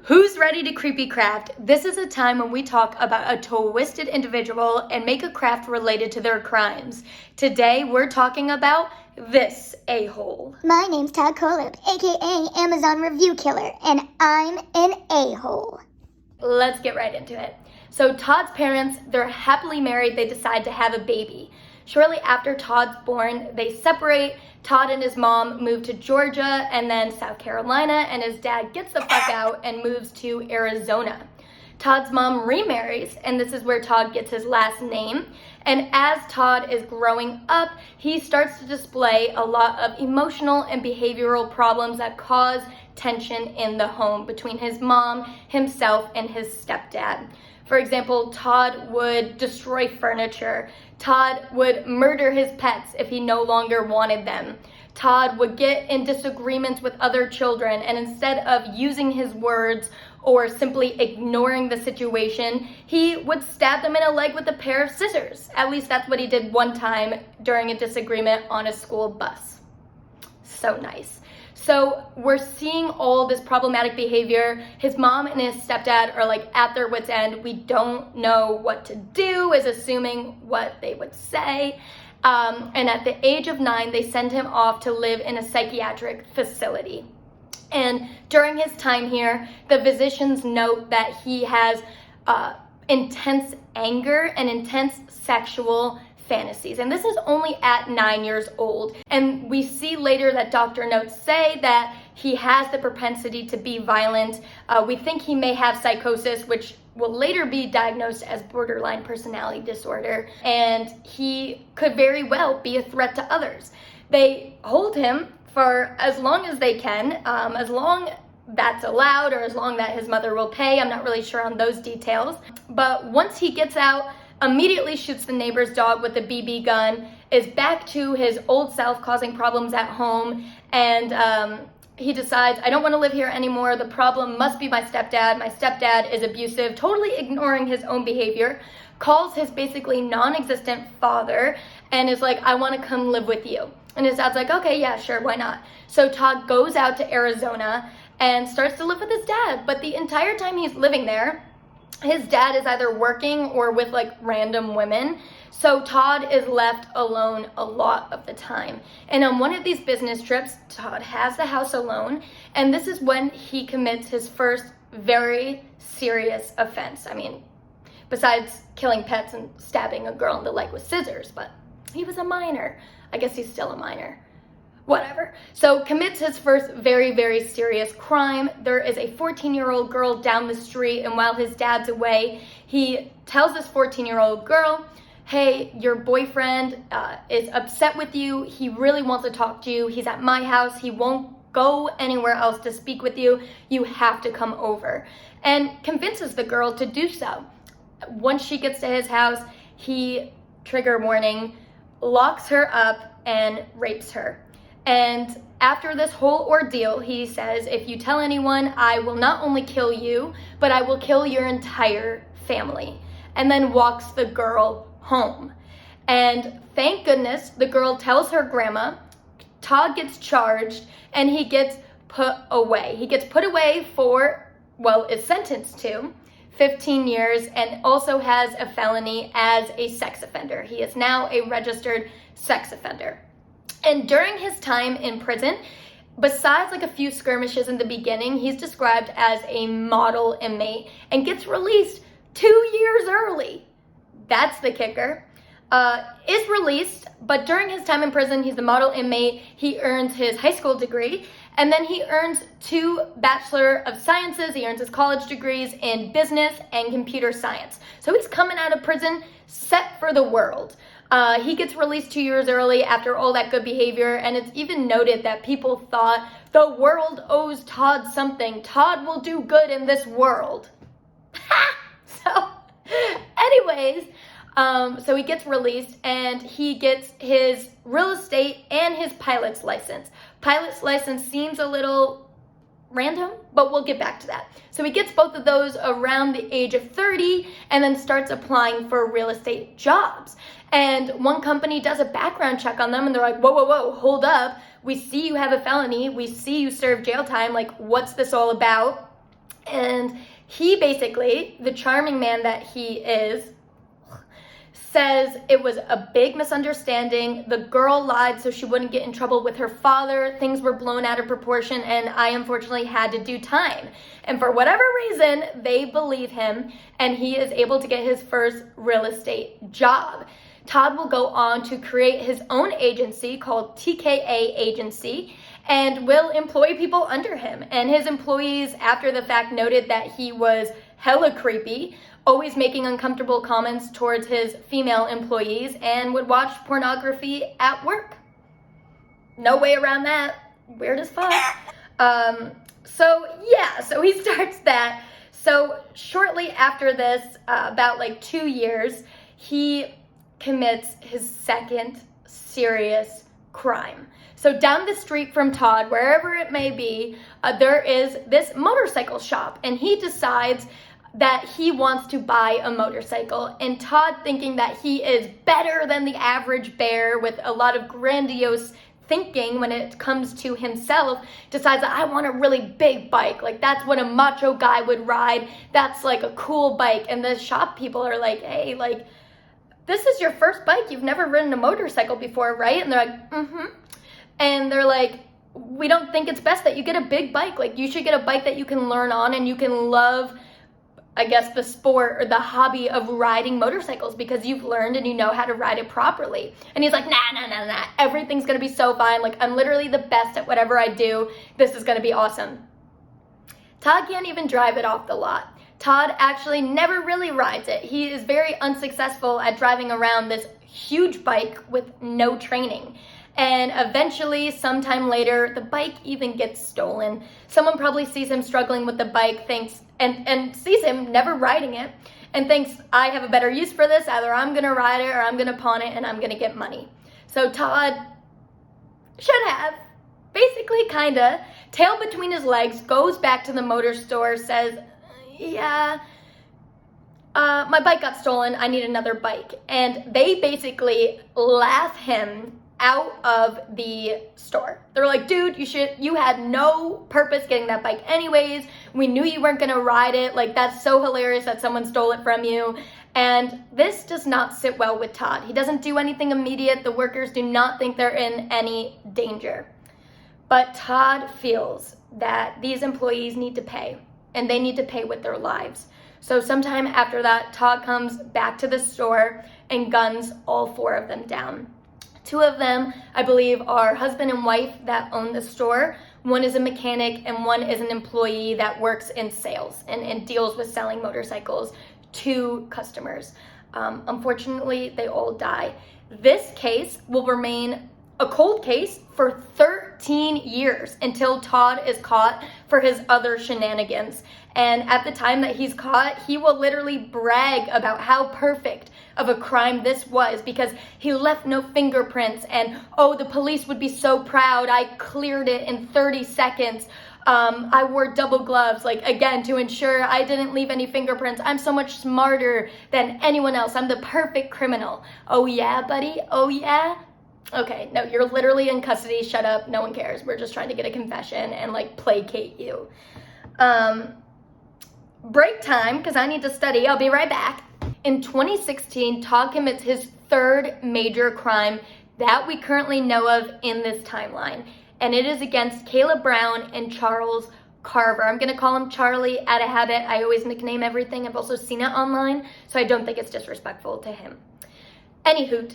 Who's ready to creepy craft? This is a time when we talk about a twisted individual and make a craft related to their crimes. Today, we're talking about this a-hole. My name's Todd Kohlhepp, aka Amazon Review Killer, and I'm an a-hole. Let's get right into it. So Todd's parents, they're happily married. They decide to have a baby. Shortly after Todd's born, they separate. Todd and his mom move to Georgia and then South Carolina, and his dad gets the fuck out and moves to Arizona. Todd's mom remarries, and this is where Todd gets his last name. And as Todd is growing up, he starts to display a lot of emotional and behavioral problems that cause tension in the home between his mom, himself, and his stepdad. For example, Todd would destroy furniture. Todd would murder his pets if he no longer wanted them. Todd would get in disagreements with other children, and instead of using his words or simply ignoring the situation, he would stab them in the leg with a pair of scissors. At least that's what he did one time during a disagreement on a school bus. So nice. So we're seeing all this problematic behavior. His mom and his stepdad are like at their wits' end. We don't know what to do, is assuming what they would say. And at the age of 9, they send him off to live in a psychiatric facility. And during his time here, the physicians note that he has intense anger and intense sexual fantasies. And this is only at 9 years old. And we see later that doctor notes say that he has the propensity to be violent. We think he may have psychosis, which will later be diagnosed as borderline personality disorder. And he could very well be a threat to others. They hold him for as long as they can, as long that's allowed, or as long that his mother will pay. I'm not really sure on those details. But once he gets out, immediately shoots the neighbor's dog with a BB gun, is back to his old self, causing problems at home, and he decides, I don't want to live here anymore. The problem must be my stepdad. My stepdad is abusive, totally ignoring his own behavior, calls his basically non-existent father, and is like, I want to come live with you. And his dad's like, okay, yeah, sure, why not? So Todd goes out to Arizona and starts to live with his dad, but the entire time he's living there, his dad is either working or with like random women. So Todd is left alone a lot of the time. And on one of these business trips, Todd has the house alone. And this is when he commits his first very serious offense. I mean, besides killing pets and stabbing a girl in the leg with scissors, but he was a minor. I guess he's still a minor. Whatever. So commits his first very, very serious crime. There is a 14-year-old girl down the street, and while his dad's away, he tells this 14-year-old girl, hey, your boyfriend is upset with you. He really wants to talk to you. He's at my house. He won't go anywhere else to speak with you. You have to come over. And convinces the girl to do so. Once she gets to his house, he, trigger warning, locks her up and rapes her. And after this whole ordeal, he says, if you tell anyone, I will not only kill you, but I will kill your entire family. And then walks the girl home. And thank goodness, the girl tells her grandma. Todd gets charged, and he gets put away. He gets put away for, well, is sentenced to 15 years, and also has a felony as a sex offender. He is now a registered sex offender. And during his time in prison, besides like a few skirmishes in the beginning, he's described as a model inmate and gets released 2 years early. That's the kicker. Is released, but during his time in prison, he's the model inmate. He earns his high school degree, and then he earns 2 Bachelor of Sciences. He earns his college degrees in business and computer science. So he's coming out of prison set for the world. He gets released 2 years early after all that good behavior, and it's even noted that people thought the world owes Todd something. Todd will do good in this world. So, anyways, so he gets released, and he gets his real estate and his pilot's license. Pilot's license seems a little random, but we'll get back to that. So he gets both of those around the age of 30 and then starts applying for real estate jobs. And one company does a background check on them, and they're like, whoa, whoa, whoa, hold up. We see you have a felony. We see you serve jail time. Like, what's this all about? And he basically, the charming man that he is, says it was a big misunderstanding. The girl lied so she wouldn't get in trouble with her father. Things were blown out of proportion, and I unfortunately had to do time. And for whatever reason, they believe him, and he is able to get his first real estate job. Todd will go on to create his own agency called TKA Agency and will employ people under him. And his employees, after the fact, noted that he was hella creepy, always making uncomfortable comments towards his female employees, and would watch pornography at work. No way around that. Weird as fuck. So he starts that. So shortly after this, about like 2 years, he commits his second serious crime. So down the street from Todd, wherever it may be, there is this motorcycle shop, and he decides that he wants to buy a motorcycle. And Todd, thinking that he is better than the average bear with a lot of grandiose thinking when it comes to himself, decides that I want a really big bike. Like, that's what a macho guy would ride. That's like a cool bike. And the shop people are like, hey, like, this is your first bike. You've never ridden a motorcycle before, right? And they're like, mm-hmm. And they're like, we don't think it's best that you get a big bike. Like, you should get a bike that you can learn on and you can love, I guess, the sport or the hobby of riding motorcycles because you've learned and you know how to ride it properly. And he's like, nah. Everything's going to be so fine. Like, I'm literally the best at whatever I do. This is going to be awesome. Todd can't even drive it off the lot. Todd actually never really rides it. He is very unsuccessful at driving around this huge bike with no training. And eventually, sometime later, the bike even gets stolen. Someone probably sees him struggling with the bike, thinks, and sees him never riding it, and thinks, I have a better use for this. Either I'm gonna ride it or I'm gonna pawn it and I'm gonna get money. So Todd should have, basically kinda, tail between his legs, goes back to the motor store, says, yeah, my bike got stolen, I need another bike. And they basically laugh him out of the store. They're like, dude, you had no purpose getting that bike anyways. We knew you weren't gonna ride it. Like, that's so hilarious that someone stole it from you. And this does not sit well with Todd. He doesn't do anything immediate. The workers do not think they're in any danger. But Todd feels that these employees need to pay, and they need to pay with their lives. So sometime after that, Todd comes back to the store and guns all 4 of them down. 2 of them, I believe, are husband and wife that own the store. One is a mechanic and one is an employee that works in sales and deals with selling motorcycles to customers. Unfortunately, they all die. This case will remain a cold case for 13 years until Todd is caught for his other shenanigans. And at the time that he's caught, he will literally brag about how perfect of a crime this was because he left no fingerprints and, oh, the police would be so proud. I cleared it in 30 seconds. I wore double gloves, like, again, to ensure I didn't leave any fingerprints. I'm so much smarter than anyone else. I'm the perfect criminal. Oh yeah, buddy? Oh yeah? Okay, no, you're literally in custody. Shut up. No one cares. We're just trying to get a confession and, like, placate you. Break time, because I need to study. I'll be right back. In 2016, Todd commits his 3rd major crime that we currently know of in this timeline, and it is against Kayla Brown and Charles Carver. I'm going to call him Charlie out of habit. I always nickname everything. I've also seen it online, so I don't think it's disrespectful to him. Anywho,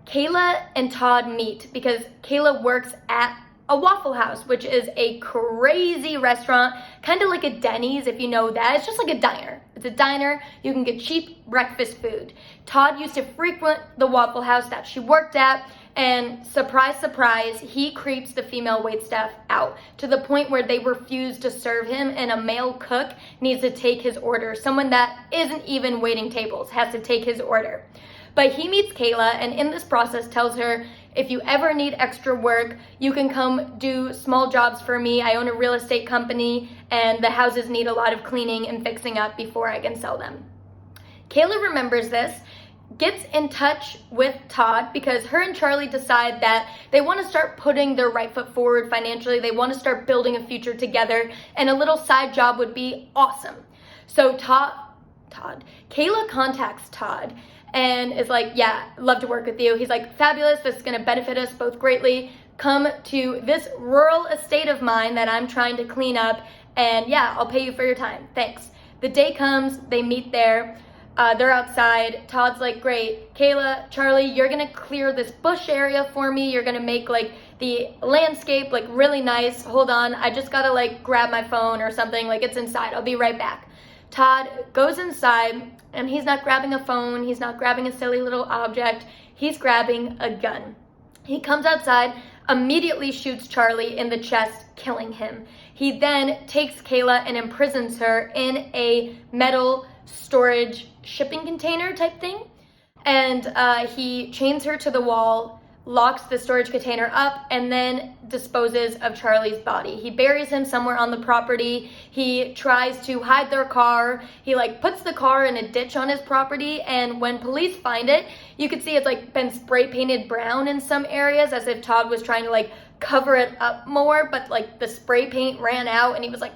Kayla and Todd meet because Kayla works at a Waffle House, which is a crazy restaurant, kind of like a Denny's, if you know that. It's just like a diner. It's a diner. You can get cheap breakfast food. Todd used to frequent the Waffle House that she worked at, and surprise, surprise, he creeps the female waitstaff out to the point where they refuse to serve him, and a male cook needs to take his order. Someone that isn't even waiting tables has to take his order. But he meets Kayla, and in this process tells her, if you ever need extra work, you can come do small jobs for me. I own a real estate company, and the houses need a lot of cleaning and fixing up before I can sell them. Kayla remembers this, gets in touch with Todd because her and Charlie decide that they want to start putting their right foot forward financially. They want to start building a future together, and a little side job would be awesome. So Kayla contacts Todd and is like, yeah, love to work with you. He's like, fabulous, this is going to benefit us both greatly. Come to this rural estate of mine that I'm trying to clean up, and yeah, I'll pay you for your time. Thanks. The day comes, they meet there. They're outside. Todd's like, great, Kayla, Charlie, you're gonna clear this bush area for me. You're gonna make like the landscape like really nice. Hold on, I just gotta like grab my phone or something. Like, it's inside. I'll be right back. Todd goes inside, and he's not grabbing a phone. He's not grabbing a silly little object. He's grabbing a gun. He comes outside, immediately shoots Charlie in the chest, killing him. He then takes Kayla and imprisons her in a metal storage shipping container type thing, and he chains her to the wall, locks the storage container up, and then disposes of Charlie's body. He buries him somewhere on the property. He tries to hide their car. He like puts the car in a ditch on his property, and when police find it, you can see it's like been spray painted brown in some areas, as if Todd was trying to like cover it up more, but like the spray paint ran out, and he was like,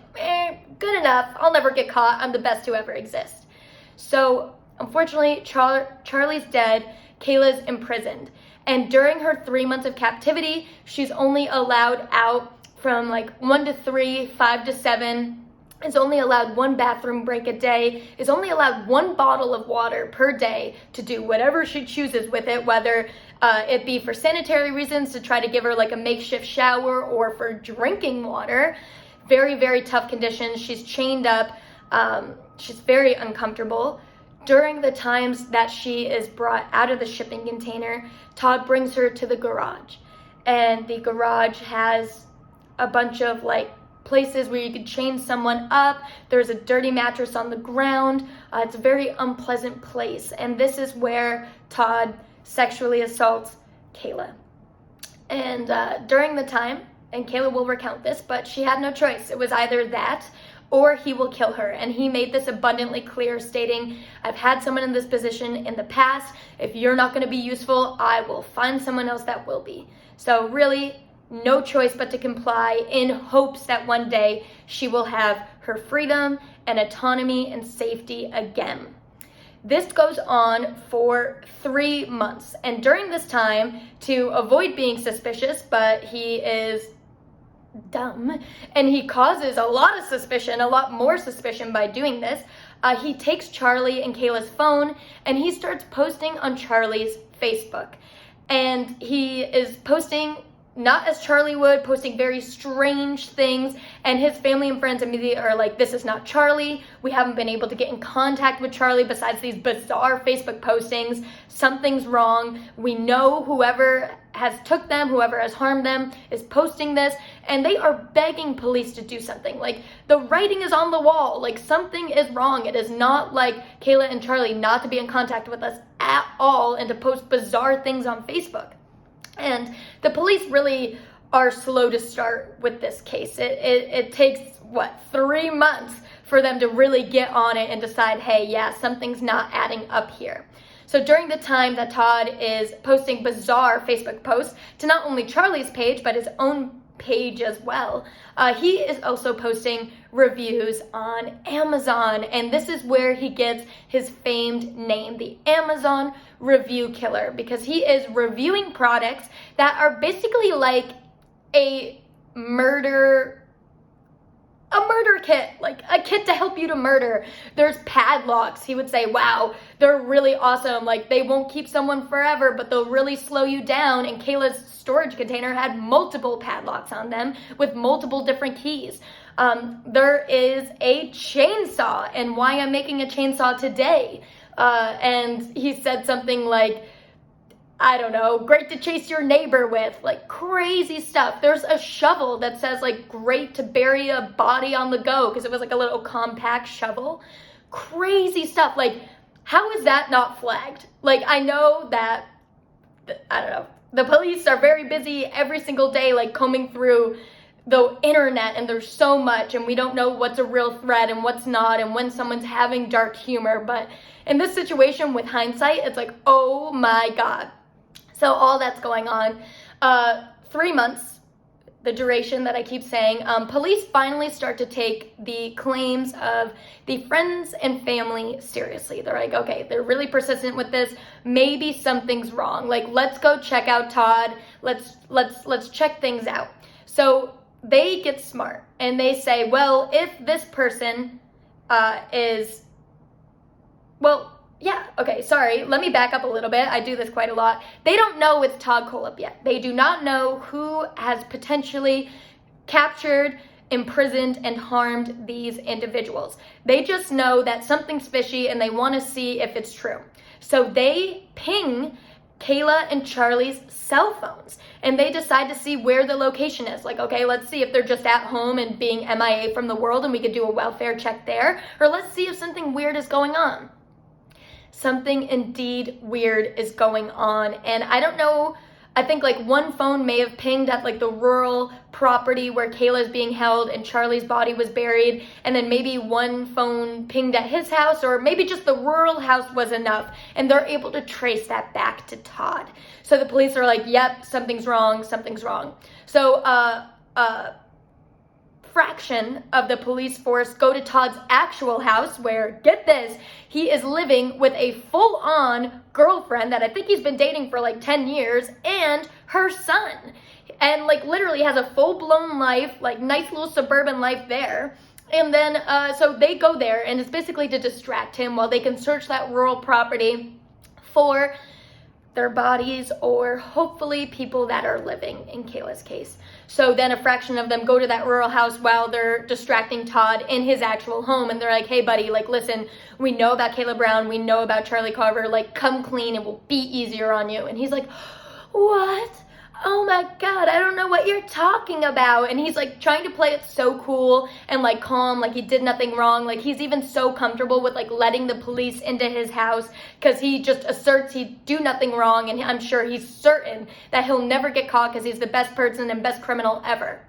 good enough, I'll never get caught, I'm the best to ever exist. So unfortunately, Charlie's dead, Kayla's imprisoned. And during her 3 months of captivity, she's only allowed out from like 1 to 3, 5 to 7, is only allowed 1 bathroom break a day, is only allowed 1 bottle of water per day to do whatever she chooses with it, whether it be for sanitary reasons, to try to give her like a makeshift shower, or for drinking water. Very, very tough conditions. She's chained up. She's very uncomfortable. During the times that she is brought out of the shipping container, Todd brings her to the garage. And the garage has a bunch of like places where you could chain someone up. There's a dirty mattress on the ground. It's a very unpleasant place. And this is where Todd sexually assaults Kayla. And during the time, and Kayla will recount this, but she had no choice. It was either that or he will kill her. And he made this abundantly clear, stating, I've had someone in this position in the past. If you're not going to be useful, I will find someone else that will be. So really, no choice but to comply, in hopes that one day she will have her freedom and autonomy and safety again. This goes on for 3 months. And during this time, to avoid being suspicious, but he is dumb, and he causes a lot of suspicion, a lot more suspicion by doing this, he takes Charlie and Kayla's phone, and he starts posting on Charlie's Facebook. And he is posting not as Charlie would, posting very strange things, and his family and friends immediately are like, this is not Charlie. We haven't been able to get in contact with Charlie besides these bizarre Facebook postings. Something's wrong. We know whoever has took them, whoever has harmed them is posting this, and they are begging police to do something. Like, the writing is on the wall. Like, something is wrong. It is not like Kayla and Charlie not to be in contact with us at all and to post bizarre things on Facebook. And the police really are slow to start with this case. It takes, 3 months for them to really get on it and decide, hey, yeah, something's not adding up here. So during the time that Todd is posting bizarre Facebook posts to not only Charlie's page, but his own page as well, he is also posting reviews on Amazon, and this is where he gets his famed name, the Amazon Review Killer, because he is reviewing products that are basically like a murder kit, like a kit to help you to murder. There's padlocks. He would say, wow, they're really awesome. Like, they won't keep someone forever, but they'll really slow you down. And Kayla's storage container had multiple padlocks on them with multiple different keys. There is a chainsaw, and why I'm making a chainsaw today. And he said something like, I don't know, great to chase your neighbor with, like crazy stuff. There's a shovel that says like great to bury a body on the go, because it was like a little compact shovel. Crazy stuff. Like, how is that not flagged? Like, I know that, I don't know, the police are very busy every single day, like combing through the internet, and there's so much, and we don't know what's a real threat and what's not, and when someone's having dark humor. But in this situation, with hindsight, it's like, oh my God. So all that's going on. 3 months, the duration that I keep saying, police finally start to take the claims of the friends and family seriously. They're like, okay, they're really persistent with this. Maybe something's wrong. Like, let's go check out Todd. Let's check things out. So they get smart and they say, well, if this person let me back up a little bit. I do this quite a lot. They don't know it's Todd Kohlhepp yet. They do not know who has potentially captured, imprisoned, and harmed these individuals. They just know that something's fishy and they want to see if it's true. So they ping Kayla and Charlie's cell phones, and they decide to see where the location is. Like, okay, let's see if they're just at home and being MIA from the world and we could do a welfare check there, or let's see if something weird is going on. Something indeed weird is going on, and I don't know, I think like one phone may have pinged at like the rural property where Kayla's being held and Charlie's body was buried, and then maybe one phone pinged at his house, or maybe just the rural house was enough, and they're able to trace that back to Todd. So the police are like, yep, something's wrong. So fraction of the police force go to Todd's actual house where, get this, he is living with a full-on girlfriend that I think he's been dating for like 10 years and her son, and like literally has a full-blown life, like nice little suburban life there. And then so they go there, and it's basically to distract him while they can search that rural property for their bodies, or hopefully people that are living in Kayla's case. So then a fraction of them go to that rural house while they're distracting Todd in his actual home, and they're like, hey buddy, like listen, we know about Kayla Brown, we know about Charlie Carver, like come clean, it will be easier on you. And he's like, what? Oh my God, I don't know what you're talking about. And he's like trying to play it so cool and like calm, like he did nothing wrong. Like he's even so comfortable with like letting the police into his house because he just asserts he'd do nothing wrong, and I'm sure he's certain that he'll never get caught because he's the best person and best criminal ever.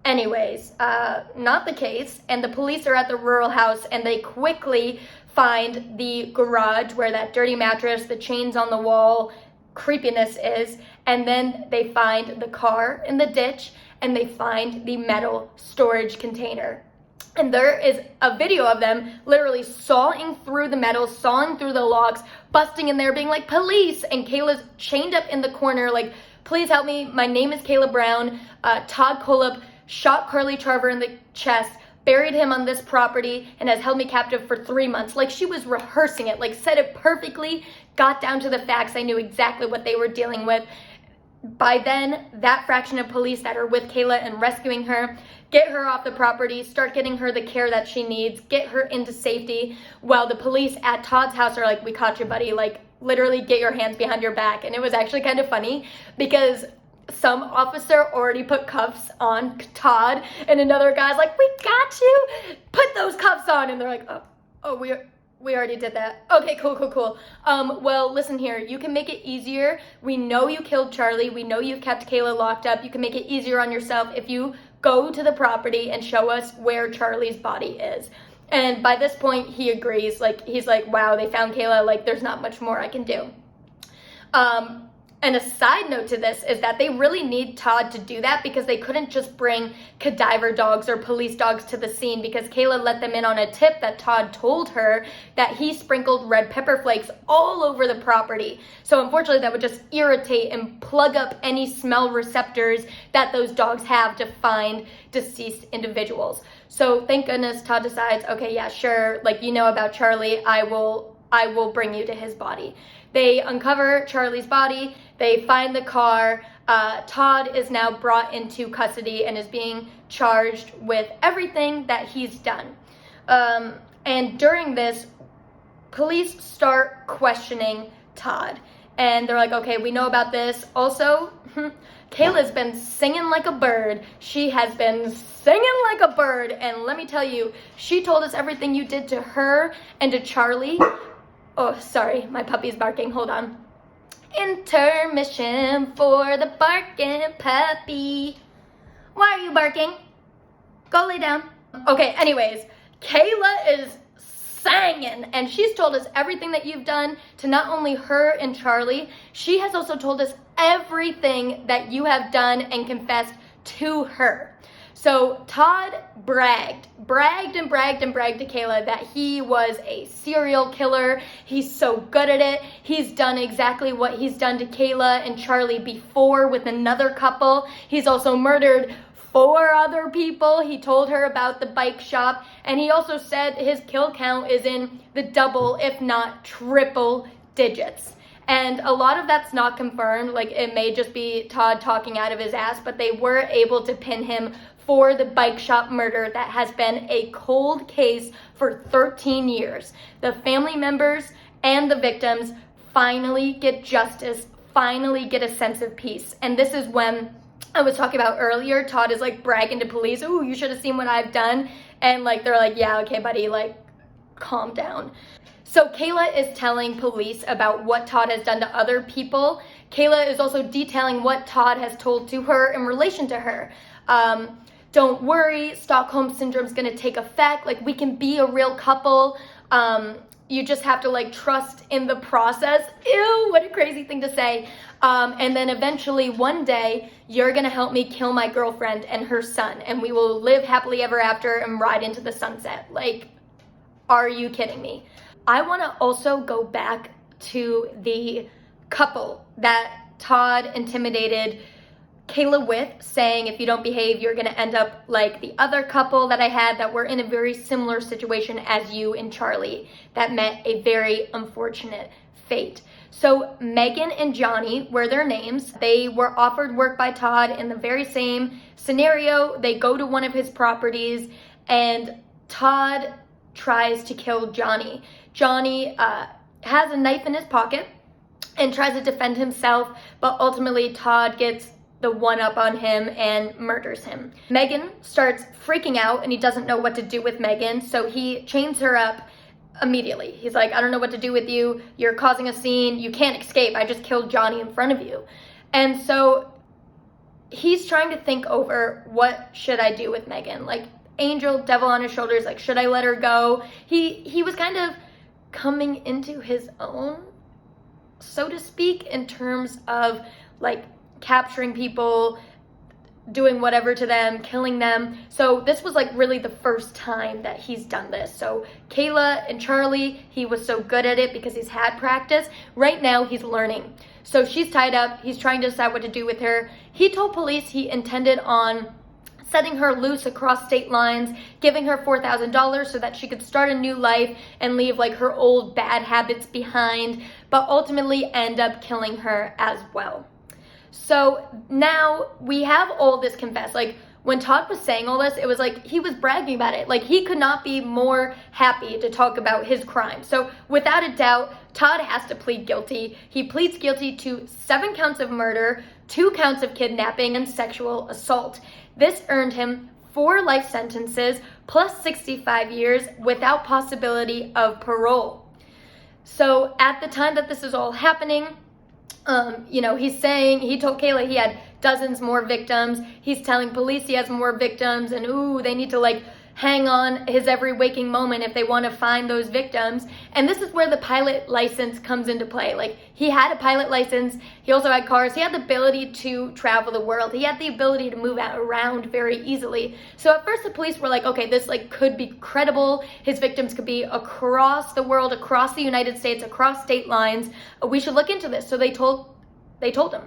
Anyways, not the case, and the police are at the rural house, and they quickly find the garage where that dirty mattress, the chains on the wall, creepiness is, and then they find the car in the ditch, and they find the metal storage container. And there is a video of them literally sawing through the metal, sawing through the locks, busting in there, being like, police! And Kayla's chained up in the corner, like, please help me, my name is Kayla Brown, Todd Kohlhepp shot Carly Charver in the chest, buried him on this property, and has held me captive for 3 months. Like, she was rehearsing it, like said it perfectly, got down to the facts. I knew exactly what they were dealing with. By then, that fraction of police that are with Kayla and rescuing her, get her off the property, start getting her the care that she needs, get her into safety, while the police at Todd's house are like, we caught you, buddy, like literally get your hands behind your back. And it was actually kind of funny because some officer already put cuffs on Todd, and another guy's like, we got you, put those cuffs on. And they're like, oh, we already did that. Okay, cool. Well, listen here, you can make it easier. We know you killed Charlie. We know you've kept Kayla locked up. You can make it easier on yourself if you go to the property and show us where Charlie's body is. And by this point, he agrees. Like, he's like, wow, they found Kayla. Like, there's not much more I can do. And a side note to this is that they really need Todd to do that because they couldn't just bring cadaver dogs or police dogs to the scene, because Kayla let them in on a tip that Todd told her that he sprinkled red pepper flakes all over the property. So unfortunately, that would just irritate and plug up any smell receptors that those dogs have to find deceased individuals. So thank goodness Todd decides, okay, yeah, sure, like, you know about Charlie, I will bring you to his body. They uncover Charlie's body, they find the car. Todd is now brought into custody and is being charged with everything that he's done. And during this, police start questioning Todd. And they're like, okay, we know about this. Also, Kayla's been singing like a bird. She has been singing like a bird. And let me tell you, she told us everything you did to her and to Charlie. Oh, sorry, my puppy's barking. Hold on. Intermission for the barking puppy. Why are you barking? Go lay down. Okay, anyways, Kayla is singing, and she's told us everything that you've done to not only her and Charlie, she has also told us everything that you have done and confessed to her. So Todd bragged to Kayla that he was a serial killer. He's so good at it. He's done exactly what he's done to Kayla and Charlie before with another couple. He's also murdered 4 other people. He told her about the bike shop, and he also said his kill count is in the double, if not triple digits. And a lot of that's not confirmed. Like, it may just be Todd talking out of his ass, but they were able to pin him for the bike shop murder that has been a cold case for 13 years. The family members and the victims finally get justice, finally get a sense of peace. And this is when I was talking about earlier, Todd is like bragging to police, "Ooh, you should have seen what I've done." And like, they're like, "Yeah, okay, buddy, like, calm down." So Kayla is telling police about what Todd has done to other people. Kayla is also detailing what Todd has told to her in relation to her. Don't worry, Stockholm Syndrome's gonna take effect. Like, we can be a real couple. You just have to like trust in the process. Ew, what a crazy thing to say. And then eventually one day you're gonna help me kill my girlfriend and her son, and we will live happily ever after and ride into the sunset. Like, are you kidding me? I wanna also go back to the couple that Todd intimidated Kayla with, saying if you don't behave, you're gonna end up like the other couple that I had that were in a very similar situation as you and Charlie that met a very unfortunate fate. So Megan and Johnny were their names. They were offered work by Todd in the very same scenario. They go to one of his properties and Todd tries to kill Johnny. Johnny has a knife in his pocket and tries to defend himself, but ultimately Todd gets the one up on him and murders him. Megan starts freaking out and he doesn't know what to do with Megan, so he chains her up immediately. He's like, "I don't know what to do with you. You're causing a scene. You can't escape. I just killed Johnny in front of you." And so he's trying to think over, what should I do with Megan? Like, angel, devil on his shoulders, like, should I let her go? He was kind of coming into his own, so to speak, in terms of like capturing people, doing whatever to them, killing them. So this was like really the first time that he's done this. So Kayla and Charlie, he was so good at it because he's had practice. Right now he's learning. So she's tied up. He's trying to decide what to do with her. He told police he intended on setting her loose across state lines, giving her $4,000 so that she could start a new life and leave like her old bad habits behind, but ultimately end up killing her as well. So now we have all this confessed. Like, when Todd was saying all this, it was like he was bragging about it. Like, he could not be more happy to talk about his crime. So without a doubt, Todd has to plead guilty. He pleads guilty to 7 counts of murder, 2 counts of kidnapping, and sexual assault. This earned him 4 life sentences plus 65 years without possibility of parole. So at the time that this is all happening, he's saying, he told Kayla he had dozens more victims. He's telling police he has more victims, and they need to like hang on his every waking moment if they want to find those victims. And this is where the pilot license comes into play. Like, he had a pilot license. He also had cars. He had the ability to travel the world. He had the ability to move around very easily. So at first the police were like, okay, this like could be credible. His victims could be across the world, across the United States, across state lines. We should look into this. So they told him,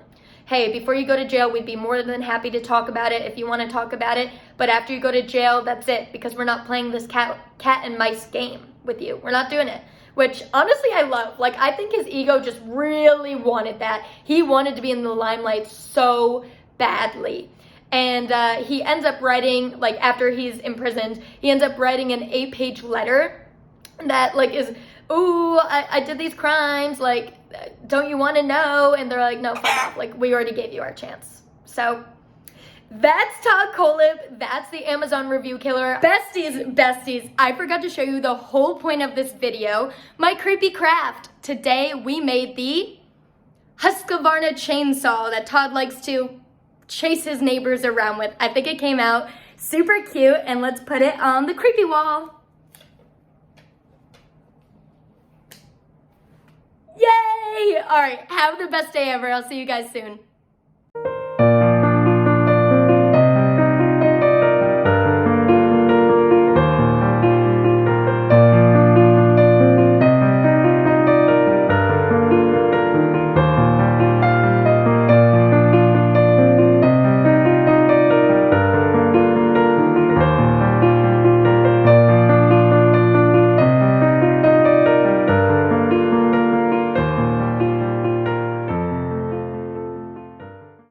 hey, before you go to jail, we'd be more than happy to talk about it if you want to talk about it. But after you go to jail, that's it, because we're not playing this cat and mice game with you. We're not doing it. Which, honestly, I love. Like, I think his ego just really wanted that. He wanted to be in the limelight so badly. And he ends up writing, like, after he's imprisoned, he ends up writing an 8-page letter that, like, is, I did these crimes, like, don't you want to know? And they're like, no, fuck off. Like, we already gave you our chance. So that's Todd Kohlhepp. That's the Amazon review killer. Besties, I forgot to show you the whole point of this video. My creepy craft. Today we made the Husqvarna chainsaw that Todd likes to chase his neighbors around with. I think it came out super cute, and let's put it on the creepy wall. Yay! All right, have the best day ever. I'll see you guys soon.